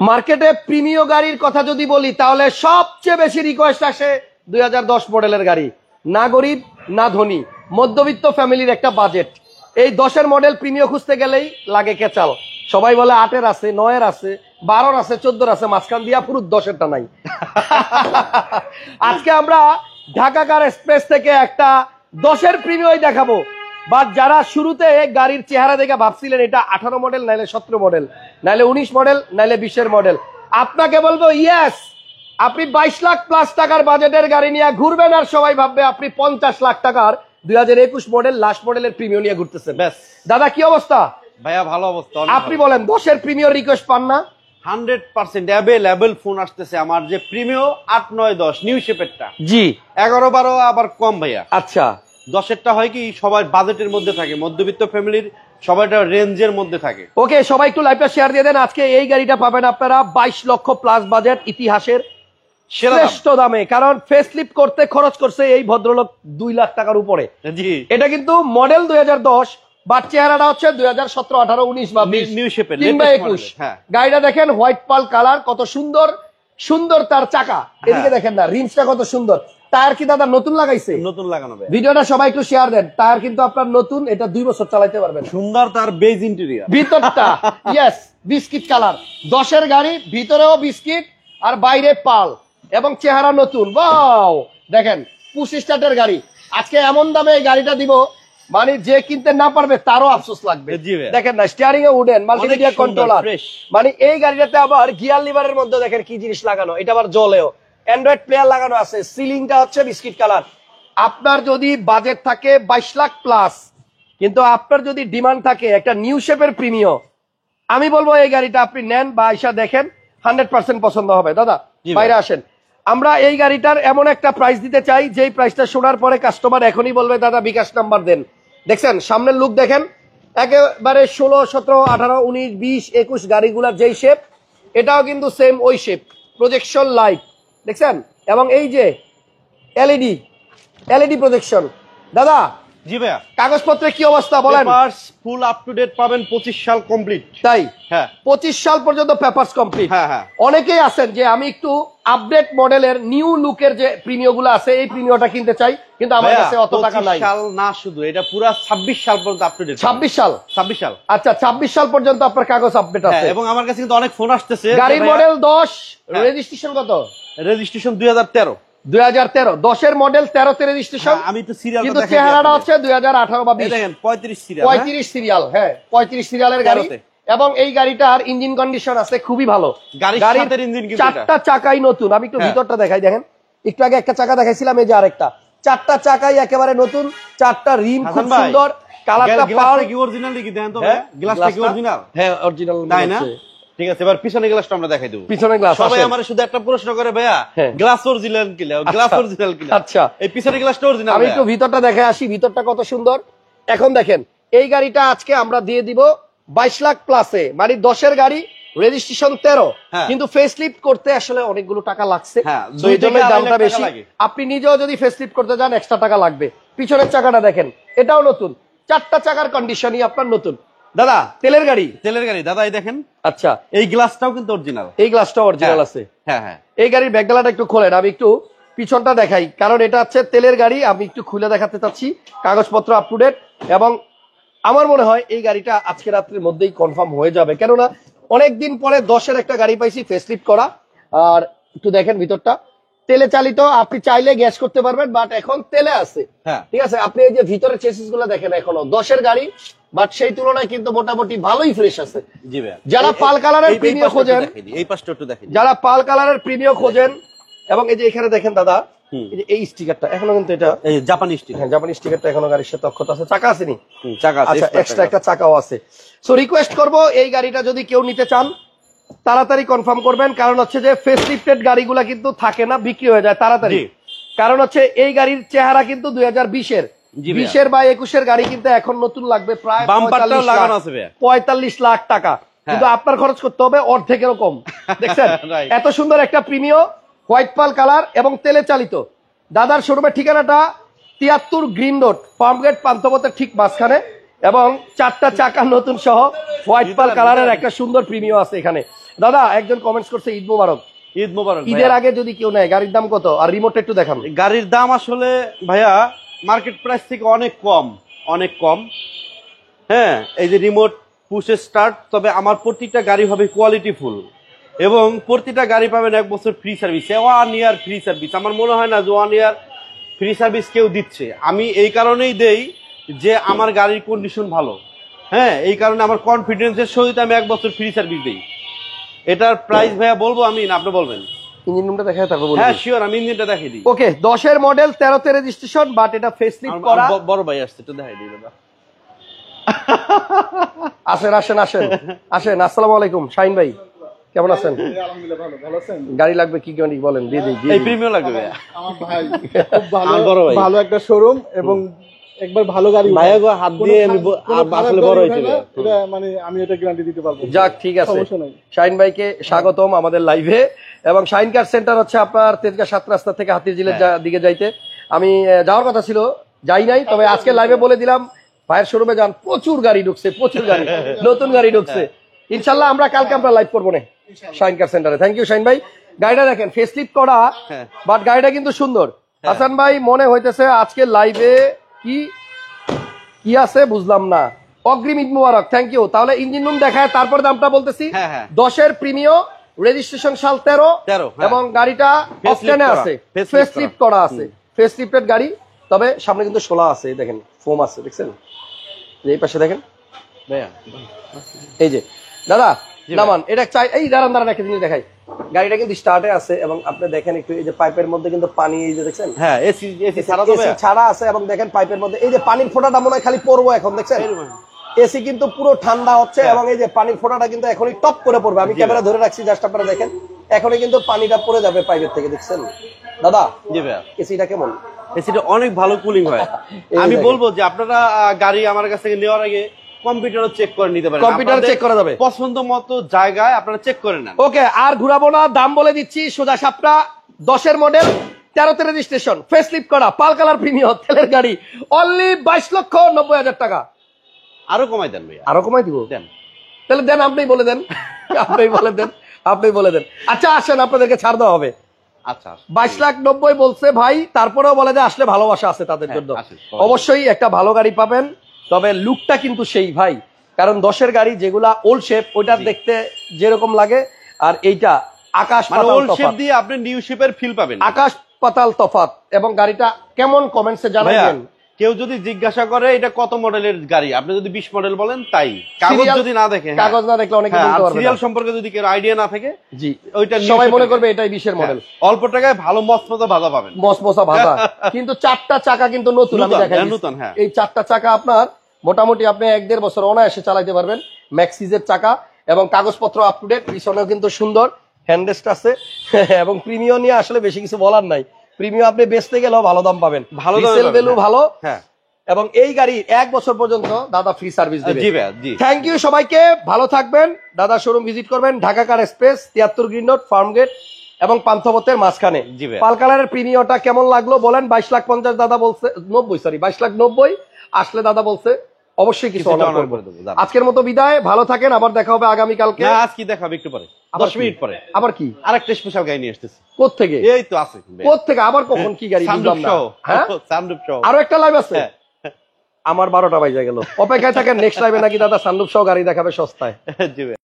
মার্কেটে প্রিমিয় গাড়ির কথা যদি বলি তাহলে সবচেয়ে বেশি রিকোয়েস্ট আসে 2010 মডেলের গাড়ি। না গরিব না ধনী, মধ্যবিত্ত ফ্যামিলির একটা বাজেট। এই 10-এর মডেল প্রিমিয় খুঁজতে গেলেই লাগে কেচাল। সবাই বলে 8-এর আছে, 9-এর আছে, 12-এর আছে, 14-এর আছে, মাঝখান দিয়া পুরো 10-এরটা নাই। আজকে আমরা ঢাকা কার এক্সপ্রেস থেকে একটা 10-এর প্রিমিয়ই দেখাবো। বাট যারা শুরুতে গাড়ির চেহারা দেখে ভাবছিলেন এটা 18 মডেল, নাইলে 17 মডেল, নাইলে 19 মডেল, নাইলে 20-এর মডেল, আপনাকে বলবো ইয়েস, আপনি 22 লাখ প্লাস টাকার বাজেটের গাড়ি নিয়ে ঘুরবেন আর সবাই ভাববে আপনি 50 লাখ টাকার 2021 মডেল লাস্ট মডেলের প্রিমিয়াম নিয়ে ঘুরতেছেন। দাদা কি অবস্থা? ভাইয়া ভালো অবস্থা। আপনি বলেন 10-এর প্রিমিয়াম রিকোয়েস্ট পান না? 100% অ্যাভেলেবল ফোন আসতেছে আমার, যে প্রিমিয়াম 8, 9, 10 নিউ শেপেরটা, জি 11, 12 আবার কম ভাইয়া। আচ্ছা 10-এরটা হয় কি সবার বাজেটের মধ্যে থাকে, মধ্যবিত্ত ফ্যামিলির সবাইটা রেঞ্জের মধ্যে থাকে। ওকে, সবাই একটু লাইভটা শেয়ার দিয়ে দেন। আজকে এই গাড়িটা পাবেন আপনারা 22 লক্ষ প্লাস বাজেট, ইতিহাসের শ্রেষ্ঠ দামে। কারণ ফেসলিফট করতে খরচ করছে এই ভদ্রলোক 2 লাখ টাকার উপরে। জি এটা কিন্তু মডেল 2010, বাট চেহারাটা হচ্ছে 2017, 18, 19 বা 20 নিউ শেপের 3/21। গাড়িটা দেখেন হোয়াইট পাল কালার, কত সুন্দর সুন্দর তার চাকা। এদিকে দেখেন না, রিমসটা কত সুন্দর। টায়ার কি দাদা নতুন লাগাইছে? নতুন লাগানো। ভিডিওটা সবাই একটু শেয়ার দেন। টায়ার কিন্তু আপনার নতুন, এটা 2 বছর চালাতে পারবেন। সুন্দর তার বেজ ইন্টেরিয়র, ভিতরটা ইয়েস বিস্কিট কালার। 10-এর গাড়ি, ভিতরেও বিস্কিট আর বাইরে পাল, এবং চেহারা নতুন। ওয়াও দেখেন 25 স্টার্টের গাড়ি। আজকে এমন দামে এই গাড়িটা দিব, মানে যে কিনতে না পারবে তারও আফসোস লাগবে। দেখেন না, স্টিয়ারিং এ উডেন মাল্টিমিডিয়া কন্ট্রোলার, মানে এই গাড়িটাতে আবার গিয়ার লিভারের মধ্যে দেখেন কি জিনিস লাগানো, এটা আবার জ্বলেও। অ্যান্ড্রয়েড প্লেয়ার লাগানো আছে, সিলিংটা হচ্ছে বিস্কিট কালার। আপনার যদি বাজেট থাকে 22 লাখ প্লাস, কিন্তু আপনার যদি ডিমান্ড থাকে একটা নিউ শেপের প্রিমিয়াম, আমি বলবো এই গাড়িটা আপনি নেন বা আইসা দেখেন, 100% পছন্দ হবে। দাদা বাইরে আসেন, আমরা এই গাড়িটার এমন একটা প্রাইস দিতে চাই যেই প্রাইসটা শোনার পরে কাস্টমার এখনই বলবে দাদা বিকাশ নাম্বার দেন। দেখছেন সামনের লুক দেখেন, একেবারে 16, 17, 18, 19, 20, 21 গাড়িগুলার যেই শেপ, এটাও কিন্তু সেম ওই শেপ। প্রজেকশন লাইট দেখছেন, এবং এই যে এলইডি প্রজেকশন। দাদা জি ভাইয়া কাগজপত্রের কি অবস্থা বলেন? Papers full up to date পাবেন, 25 সাল কমপ্লিট। তাই হ্যাঁ 25 সাল পর্যন্ত পেপারস কমপ্লিট। হ্যাঁ অনেকেই আছেন যে আমি একটু আপডেট মডেলের নিউ লুকের যে প্রিমিয়াম গুলো আছে এই প্রিমিয়ামটা কিনতে চাই, কিন্তু আমার কাছে অত টাকা নাই। 25 সাল না, শুধু এটা পুরো 26 সাল পর্যন্ত আপ টু ডেট। 26 সাল? 26 সাল, আচ্ছা 26 সাল পর্যন্ত আপনার কাগজ আপডেট আছে। এবং আমার কাছে কিন্তু অনেক ফোন আসতেছে। গাড়ির মডেল 10, রেজিস্ট্রেশন কত? রেজিস্ট্রেশন 2013। 10-এর মডেল, 13তে রেজিস্ট্রেশন। আমি তো সিরিয়াল, কিন্তু চেহারাটা হচ্ছে 2018 বা 20। দেখেন 35 সিরিয়াল। 35 সিরিয়াল, হ্যাঁ 35 সিরিয়ালের গাড়ি। এবং এই গাড়িটার ইঞ্জিন কন্ডিশন আছে খুবই ভালো। গাড়ির ইঞ্জিন কিন্তু চারটা চাকাই নতুন। আমি একটু ভিতরটা দেখাই, দেখেন একটু আগে একটা চাকা দেখাইছিলাম, এই যে আরেকটা। চারটা চাকাই একেবারে নতুন, চারটা রিম খুব সুন্দর, কালারটা পাল। কি অরিজিনাল নাকি দেখেন তো ভাই, গ্লাসটা কি অরিজিনাল? হ্যাঁ অরিজিনাল, তাই না? ঠিক আছে, এবার পিছনের গ্লাসটা আমরা দেখাই দেব। পিছনের গ্লাস সবাই আমারে শুধু একটা প্রশ্ন করে ভাইয়া, গ্লাস অরিজিনাল কিনা, গ্লাস অরিজিনাল কিনা। আচ্ছা এই পিছনের গ্লাসটা অরিজিনাল। আমি একটু ভিতরটা দেখে আসি, ভিতরটা কত সুন্দর। এখন দেখেন এই গাড়িটা আজকে আমরা দিয়ে দিব 22 লাখ প্লাসে, মানে 10-এর গাড়ি, রেজিস্ট্রেশন 13, কিন্তু ফেসলিফট করতে আসলে অনেকগুলো টাকা লাগছে, তো এই জন্য দামটা বেশি। আপনি নিজেও যদি ফেসলিফট করতে যান এক্সট্রা টাকা লাগবে। পিছনের চাকাটা দেখেন, এটাও নতুন, চারটা চাকার কন্ডিশনই আপনার নতুন। দাদা তেলের গাড়ি দাদা এই দেখেন। আচ্ছা এই গ্লাসটাও কিন্তু অরিজিনাল, এই গ্লাসটাও অরিজিনাল আছে। হ্যাঁ এই গাড়ির ব্যাকডালাটা একটু খোলেন, আমি একটু পিছনটা দেখাই, কারণ এটা হচ্ছে তেলের গাড়ি। আমি একটু খুলে দেখাতে চাচ্ছি, কাগজপত্র আপ টু ডেট, এবং আমার মনে হয় এই গাড়িটা আজকে রাত্রের মধ্যেই কনফার্ম হয়ে যাবে, কেননা অনেকদিন পরে 10-এর একটা গাড়ি পাইছি ফেসলিফট করা। আর একটু দেখেন ভিতরটা, তেলে চালিত, আপনি চাইলে গ্যাস করতে পারবেন, বাট এখন তেলে আছে। ঠিক আছে, আপনি এই যে ভিতরের চেসিস গুলো দেখেন, এখনো 10-এর গাড়ি, বাট সেই তুলনায় কিন্তু মোটামুটি ভালোই ফ্রেশ আছে। যারা পাল কালারের প্রিমিয়াম খোঁজেন, এই পাশটা একটু দেখেন, যারা পাল কালারের প্রিমিয়াম খোঁজেন, এবং এই যে এখানে দেখেন দাদা, এই স্টিকারটা এখনো কিন্তু এটা জাপানি স্টিকার। হ্যাঁ জাপানি স্টিকারটা এখনো গাড়ির সাথে অক্ষত আছে। চাকা আসেনি? চাকা আছে, এক্সট্রা একটা চাকাও আছে। সো রিকোয়েস্ট করব এই গাড়িটা যদি কেউ নিতে চান তাড়াতাড়ি কনফার্ম করবেন, কারণ হচ্ছে যে ফেসলিফটেড গাড়িগুলা কিন্তু থাকে না, বিক্রি হয়ে যায় তাড়াতাড়ি। কারণ হচ্ছে এই গাড়ির চেহারা কিন্তু 2020-এর, 20-এর বা 21-এর গাড়ি, কিন্তু এখন নতুন লাগবে প্রায় 45 লাখ টাকা, কিন্তু আপনার খরচ করতে হবে অর্ধেকেরও কম। দেখছেন এত সুন্দর একটা প্রিমিয়াম হোয়াইট পাল কালার এবং তেলে চালিত। দাদার শোরুমের ঠিকানাটা 73 গ্রিন রোড, ফার্মগেট পান্থপথের ঠিক মাঝখানে, এবং চারটা চাকা নতুন সহ হোয়াইট পাল কালারের একটা সুন্দর প্রিমিয়াম আছে এখানে। দাদা একজন কমেন্টস করছে ঈদ মোবারক। ঈদ মোবারক। ঈদের আগে যদি কেউ নেয় গাড়ির দাম কত, আর রিমোটটা একটু দেখান। গাড়ির দাম আসলে ভাইয়া মার্কেট প্রাইস থেকে অনেক কম, অনেক কম। হ্যাঁ, এই যে রিমোট পুশ স্টার্ট, তবে আমার প্রতিটা গাড়ি হবে কোয়ালিটি ফুল এবং প্রতিটা গাড়ি পাবেন 1 বছর ফ্রি সার্ভিস, 1 ইয়ার ফ্রি সার্ভিস। আমার মনে হয় না যে 1 ইয়ার ফ্রি সার্ভিস কেউ দিচ্ছে। আমি এই কারণেই দেই যে আমার গাড়ির কন্ডিশন ভালো। হ্যাঁ, এই কারণে আমার কনফিডেন্সের সহিত আমি 1 বছর ফ্রি সার্ভিস দিই। এটার প্রাইস ভাইয়া বলবো আমি না আপনি বলবেন? ইঞ্জিন রুমটা দেখায় তারপর বলবো। হ্যাঁ শিওর, আমি ইঞ্জিনটা দেখিয়ে দিই। ওকে, 10 এর মডেল, 13 তে রেজিস্ট্রেশন, বাট এটা ফেসলিফট করা। বড় ভাই আসছে, একটু দেখাই দিই দাদা। আসেন আসেন আসেন আসেন। আসসালামু আলাইকুম শাহিন ভাই, কেমন আছেন? আলহামদুলিল্লাহ ভালো। ভালো আছেন? গাড়ি লাগবে কি গাড়ি বলেন, দিয়ে দিই। এই প্রিমিয়াম লাগবে ভাইয়া। আমার ভাই খুব ভালো, আমার বড় ভাই। ভালো একটা শোরুম এবং একবার ভালো গাড়ি ভাইয়া উঠায়। গো হাত কোনো দিয়ে আমি কোনো খারাপ আসলে গাড়ি বড় উঠায় হয়েছে না, ভাইয়া। এটা মানে আমি এটা গ্যারান্টি দিতে পারবো। যাক ঠিক আছে, সমস্যা নাই। শাহিন ভাইকে স্বাগতম আমাদের লাইভে। এবং শাহিন কার সেন্টার হচ্ছে আপনার তেজগাঁ 7 রাস্তা থেকে হাতিরঝিলের দিকে যাইতে। আমি যাওয়ার কথা ছিল, যাই নাই, তবে আজকে লাইভে বলে দিলাম ভাইয়ের শোরুমে যান, প্রচুর গাড়ি ঢুকছে, প্রচুর গাড়ি, নতুন গাড়ি ঢুকছে। ইনশাল্লাহ আমরা কালকে আমরা লাইভ করবো না শাহিন কার সেন্টারে। থ্যাংক ইউ শাহিন ভাই। গাড়িটা দেখেন ফেসলিফট করা, বাট গাড়িটা কিন্তু সুন্দর। হাসান ভাই মনে হইতেছে আজকে লাইভে কি কি আছে বুঝলাম না। অগ্রিম ঈদ মুবারক, থ্যাংক ইউ। তাহলে ইঞ্জিন রুম দেখায় তারপর দামটা বলতেছি। 10 এর প্রিমিয়ো, রেজিস্ট্রেশন সাল 13, এবং গাড়িটা অপশনে আছে, ফেসলিফট করা আছে, ফেসলিফটেড গাড়ি। তবে সামনে কিন্তু 16 আছে, দেখেন ফোম আছে, দেখছেন এই পাশে দেখেন ভাইয়া এই যে। দাদা নামান এটা চাই, এই দাঁড়ান দাঁড়ান একটা জিনিস দেখাই। গাড়িটা কিন্তু স্টার্টে আছে এবং আপনি দেখেন একটু, এই যে পাইপের মধ্যে কিন্তু পানি, এই যে দেখছেন হ্যাঁ এসি ছাড়া তো ভাইয়া। ছাড়া আছে, এবং দেখেন পাইপের মধ্যে এই যে পানির ফোঁটাটা মনে হয় খালি পড়বো এখন, দেখছেন এসি কিন্তু পুরো ঠান্ডা হচ্ছে, এবং এই যে পানির ফোঁটাটা কিন্তু এখনই টপ করে পড়বে। আমি ক্যামেরা ধরে রাখছি, জাস্ট আপনারা দেখেন এখনই কিন্তু পানিটা পড়ে যাবে পাইপের থেকে, দেখছেন দাদা? জি ভাইয়া। এসিটা কেমন? এসিটা অনেক ভালো কুলিং হয়। আমি বলবো যে আপনারা গাড়ি আমার কাছ থেকে নেওয়ার আগে কম্পিউটারও চেক করে নিতে পারেন। কম্পিউটার চেক করা যাবে, পছন্দ মতো জায়গায় আপনারা চেক করে নেন। ওকে, আর ঘুরাবো না, দাম বলে দিচ্ছি সোজা সাপটা। 10 এর মডেল, 13 তে রেজিস্ট্রেশন, ফেসলিফট করা, পাল কালার প্রিমিয়াম, তেলের গাড়ি, অনলি 22,90,000 টাকা। আরো কমাই দেন ভাইয়া। আরো কমাই দিব? দেন তাহলে দেন, আপনি বলে দেন, আপনি বলে দেন, আপনি বলে দেন। আচ্ছা আসেন, আপনাদেরকে ছাড় দেওয়া হবে। আচ্ছা 22,90,000 বলছে ভাই, তারপরেও বলে যে আসলে ভালোবাসা আছে তাদের জন্য। অবশ্যই একটা ভালো গাড়ি পাবেন, তবে লুকটা কিন্তু সেই ভাই, কারণ 10 এর গাড়ি যেগুলা ওল্ড শেপ, ওইটা দেখতে যেরকম লাগে, আর এইটা আকাশ পাতাল ওল্ড শেপ তফাৎ, দিয়ে আপনি নিউ শেপের ফিল পাবেন, আকাশ পাতাল তফাৎ। এবং গাড়িটা কেমন কমেন্টসে জানাবেন। কেউ যদি জিজ্ঞাসা করে এটা কত মডেলের গাড়ি, আপনি যদি 20 মডেল বলেন তাই, কাগজ যদি না দেখে, কাগজ না দেখলে অনেকে বলতে পারবে না। সিরিয়াল সম্পর্কে যদি কেউ আইডিয়া না থাকে, জি ওইটা সবাই মনে করবে এটাই 20 এর মডেল। অল্প টাকায় ভালো মসমসা ভাজা পাবেন, মসমসা ভাজা। কিন্তু 4টা চাকা কিন্তু নতুন, আমি দেখাই নতুন। হ্যাঁ, এই 4টা চাকা আপনার মোটামুটি আপনি 1-1.5 বছর অনায়াসে চালাতে পারবেন। ম্যাক্সিজের চাকা, এবং কাগজপত্র আপ টু ডেট, পিছনেও কিন্তু সুন্দর হ্যান্ডরেস্ট আছে। এবং প্রিমিয়াম নিয়ে আসলে বেশি কিছু বলার নাই, প্রিমিয়াম আপনি বেচতে গেলেও ভালো দাম পাবেন, ভালো রিসেল ভ্যালু ভালো। হ্যাঁ, এবং এই গাড়ি 1 বছর পর্যন্ত দাদা ফ্রি সার্ভিস দেবে। জি ভাইয়া, জি। থ্যাংক ইউ সবাইকে, ভালো থাকবেন। দাদা শোরুম ভিজিট করবেন, Dhaka car express, 73 Green Road, Farmgate এবং পান্থপথের মাঝখানে। পাল কালারের প্রিমিয়ামটা কেমন লাগলো বলেন? 22,50,000 দাদা বলছে, 90 সরি 22,90,000 আসলে দাদা বলছে অবশ্যই কিছু অনার করব। আজকের মতো বিদায়, ভালো থাকেন, আবার দেখা হবে আগামী কালকে। না আজ কি দেখাবে একটু পরে, 10 মিনিট পরে। আবার কি আরেকটা স্পেশাল গাড়ি নিয়ে আসতেছি। কোত্থেকে? এই তো আছে। কোত্থেকে আবার কখন কি গাড়ি বুঝলাম না। হ্যাঁ, সানরুফ সহ আরো একটা লাইভ আছে। আমার 12টা বাজে গেল, অপেক্ষায় থাকেন নেক্সট লাইভে নাকি দাদা সানরুফ সহ গাড়ি দেখাবে সস্তায়। জি ভাই।